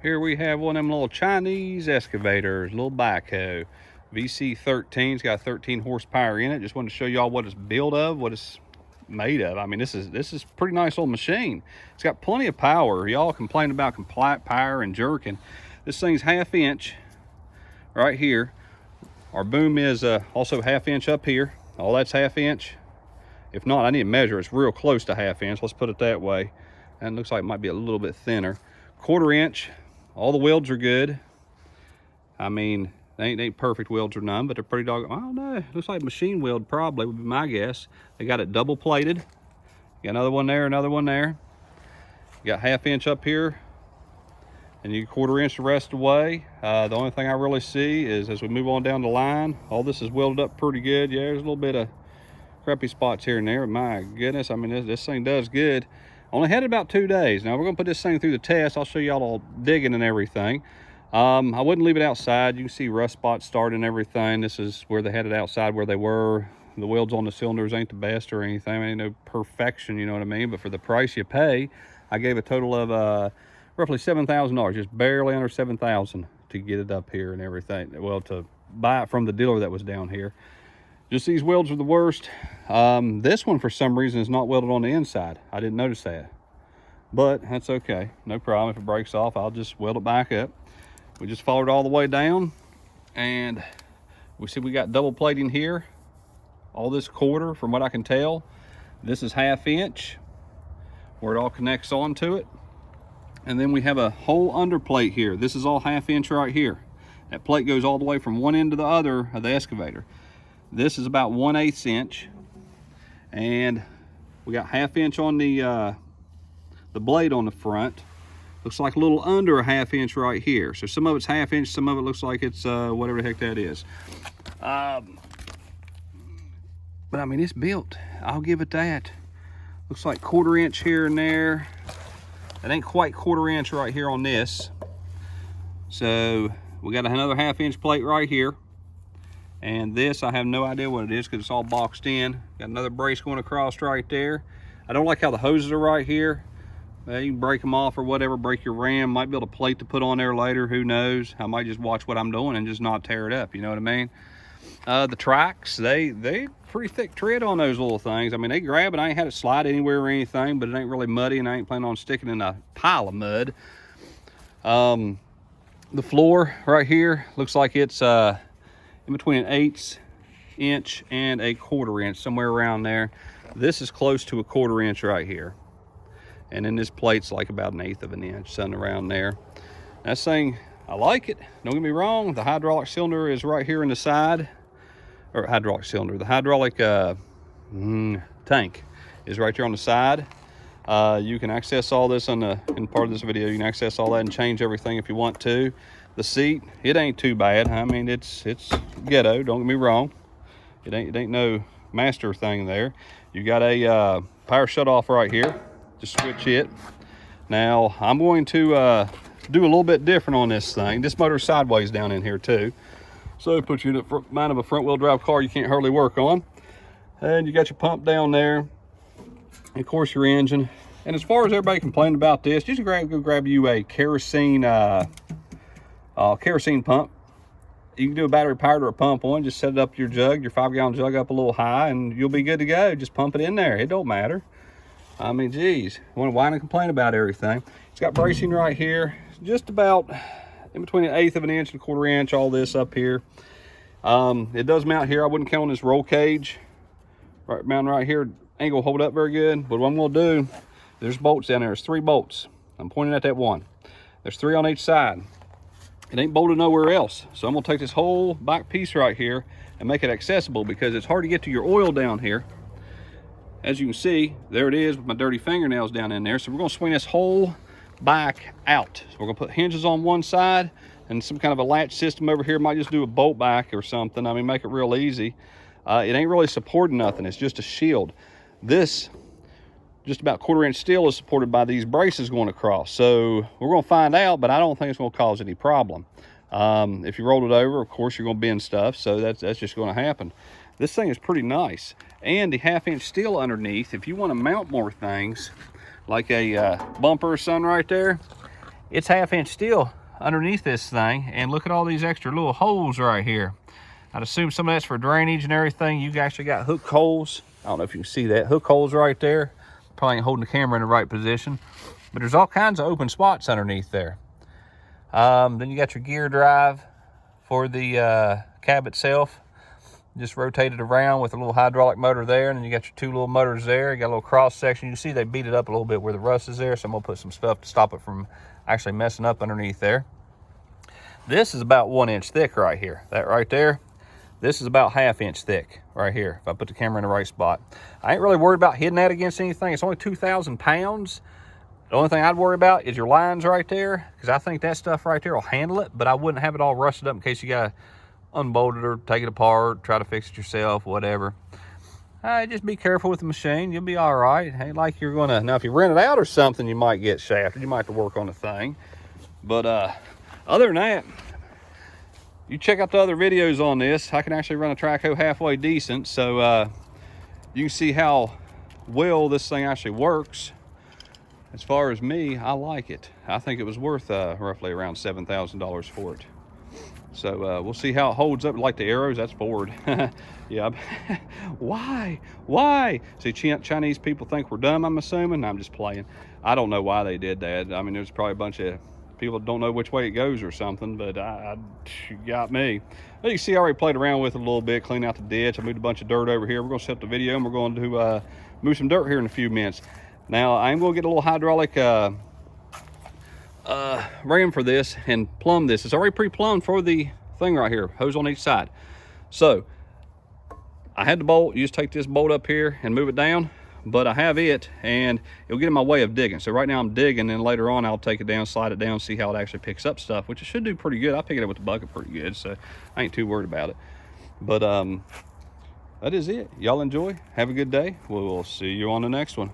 Here we have one of them little Chinese excavators, little backhoe. VC13's got 13 horsepower in it. Just wanted to show y'all what it's built of, what it's made of. I mean, this is pretty nice little machine. It's got plenty of power. Y'all complain about power and jerking. This thing's 1/2 inch right here. Our boom is also 1/2 inch up here. All that's 1/2 inch. If not, I need to measure. It's real close to 1/2 inch. Let's put it that way. And it looks like it might be a little bit thinner. 1/4 inch. All the welds are good. I mean, they ain't perfect welds or none, but they're pretty dog. I don't know. Looks like machine weld probably would be my guess. They got it double plated. Got another one there, another one there. You got 1/2 inch up here, and you 1/4 inch the rest of the way. The only thing I really see is as we move on down the line, all this is welded up pretty good. Yeah, there's a little bit of crappy spots here and there. My goodness, I mean, this thing does good. Only had it about 2 days. Now we're gonna put this thing through the test. I'll show y'all all digging and everything. I wouldn't leave it outside. You can see rust spots starting and everything. This is where they had it outside where they were. The welds on the cylinders ain't the best or anything. I mean, no perfection, you know what I mean? But for the price you pay, I gave a total of roughly $7,000, just barely under $7,000 to get it up here and everything. Well, to buy it from the dealer that was down here. Just these welds are the worst. This one for some reason is not welded on the inside. I didn't notice that, but that's okay, no problem. If it breaks off, I'll just weld it back up. We just followed all the way down, and we see we got double plating here. All this 1/4, from what I can tell. This is 1/2 inch where it all connects onto it, and then we have a whole underplate here. This is all 1/2 inch right here. That plate goes all the way from one end to the other of the excavator. This is about 1/8 inch, and we got 1/2 inch on the blade on the front. Looks like a little under a 1/2 inch right here. So some of it's 1/2 inch, some of it looks like it's whatever the heck that is. But I mean, it's built. I'll give it that. Looks like 1/4 inch here and there. It ain't quite 1/4 inch right here on this. So we got another 1/2 inch plate right here. And this, I have no idea what it is because it's all boxed in. Got another brace going across right there. I don't like how the hoses are right here. You can break them off or whatever, break your ram. Might build a plate to put on there later, who knows. I might just watch what I'm doing and just not tear it up, you know what I mean? The tracks, they pretty thick tread on those little things. I mean, they grab it. I ain't had it slide anywhere or anything, but it ain't really muddy, and I ain't planning on sticking in a pile of mud. The floor right here looks like it's in between an 1/8 inch and a 1/4 inch, somewhere around there. This is close to a 1/4 inch right here. And then this plate's like about 1/8 of an inch, something around there. That thing, I like it. Don't get me wrong. The hydraulic cylinder is right here in the side, or hydraulic cylinder. The hydraulic tank is right there on the side. You can access all this in part of this video. You can access all that and change everything if you want to. The seat, it ain't too bad. I mean, it's ghetto, don't get me wrong. It ain't no master thing there. You got a power shutoff right here. Just switch it. Now, I'm going to do a little bit different on this thing. This motor's sideways down in here too. So it puts you in the mind of a front wheel drive car you can't hardly work on. And you got your pump down there. And of course your engine. And as far as everybody complaining about this, just go grab you a kerosene pump. You can do a battery powered or a pump one. Just set it up your jug, your 5-gallon jug up a little high, and you'll be good to go. Just pump it in there. It don't matter. I mean, geez, you want to whine and complain about everything. It's got bracing right here, just about in between an 1/8 of an inch and a 1/4 inch. All this up here. It does mount here. I wouldn't count on this roll cage. Right, mounting right here ain't gonna hold up very good. But what I'm gonna do, there's bolts down there. There's 3 bolts. I'm pointing at that one. There's 3 on each side. It ain't bolted nowhere else. So I'm gonna take this whole back piece right here and make it accessible because it's hard to get to your oil down here. As you can see, there it is with my dirty fingernails down in there. So we're gonna swing this whole back out. So we're gonna put hinges on one side and some kind of a latch system over here. Might just do a bolt back or something. I mean, make it real easy. It ain't really supporting nothing. It's just a shield. This just about 1/4 inch steel is supported by these braces going across. So we're gonna find out, but I don't think it's gonna cause any problem. If you roll it over, of course, you're gonna bend stuff. So that's just gonna happen. This thing is pretty nice. And the 1/2 inch steel underneath, if you want to mount more things, like a bumper or something right there, it's 1/2 inch steel underneath this thing, and look at all these extra little holes right here. I'd assume some of that's for drainage and everything. You actually got hook holes. I don't know if you can see that. Hook holes right there. Probably ain't holding the camera in the right position, but there's all kinds of open spots underneath there. Then you got your gear drive for the cab itself. Just rotate it around with a little hydraulic motor there, and then you got your 2 little motors there. You got a little cross section. You can see they beat it up a little bit where the rust is there, so I'm gonna put some stuff to stop it from actually messing up underneath there. This is about 1 inch thick right here. That right there, this is about 1/2 inch thick right here, if I put the camera in the right spot. I ain't really worried about hitting that against anything. It's only 2,000 pounds. The only thing I'd worry about is your lines right there, because I think that stuff right there will handle it, but I wouldn't have it all rusted up in case you got to unbolt it or take it apart, try to fix it yourself, whatever. Just be careful with the machine. You'll be all right. Ain't like you're going to... Now, if you rent it out or something, you might get shafted. You might have to work on the thing. But other than that, you check out the other videos on this. I can actually run a track hoe halfway decent, so you can see how well this thing actually works. As far as me, I like it. I think it was worth roughly around $7,000 for it. So we'll see how it holds up. Like the arrows, that's forward. Yeah. Why? See, Chinese people think we're dumb, I'm assuming. I'm just playing. I don't know why they did that. I mean, there's probably a bunch of people that don't know which way it goes or something, but you got me. Well, you see, I already played around with it a little bit, cleaned out the ditch. I moved a bunch of dirt over here. We're going to set up the video, and we're going to move some dirt here in a few minutes. Now, I'm going to get a little hydraulic ram for this and plumb this. It's already pre-plumbed for the thing right here, hose on each side. So I had the bolt. You just take this bolt up here and move it down, but I have it, and it'll get in my way of digging. So right now I'm digging, and later on I'll take it down, slide it down, see how it actually picks up stuff, which it should do pretty good. I pick it up with the bucket pretty good, so I ain't too worried about it. But that is it. Y'all enjoy, have a good day. We'll see you on the next one.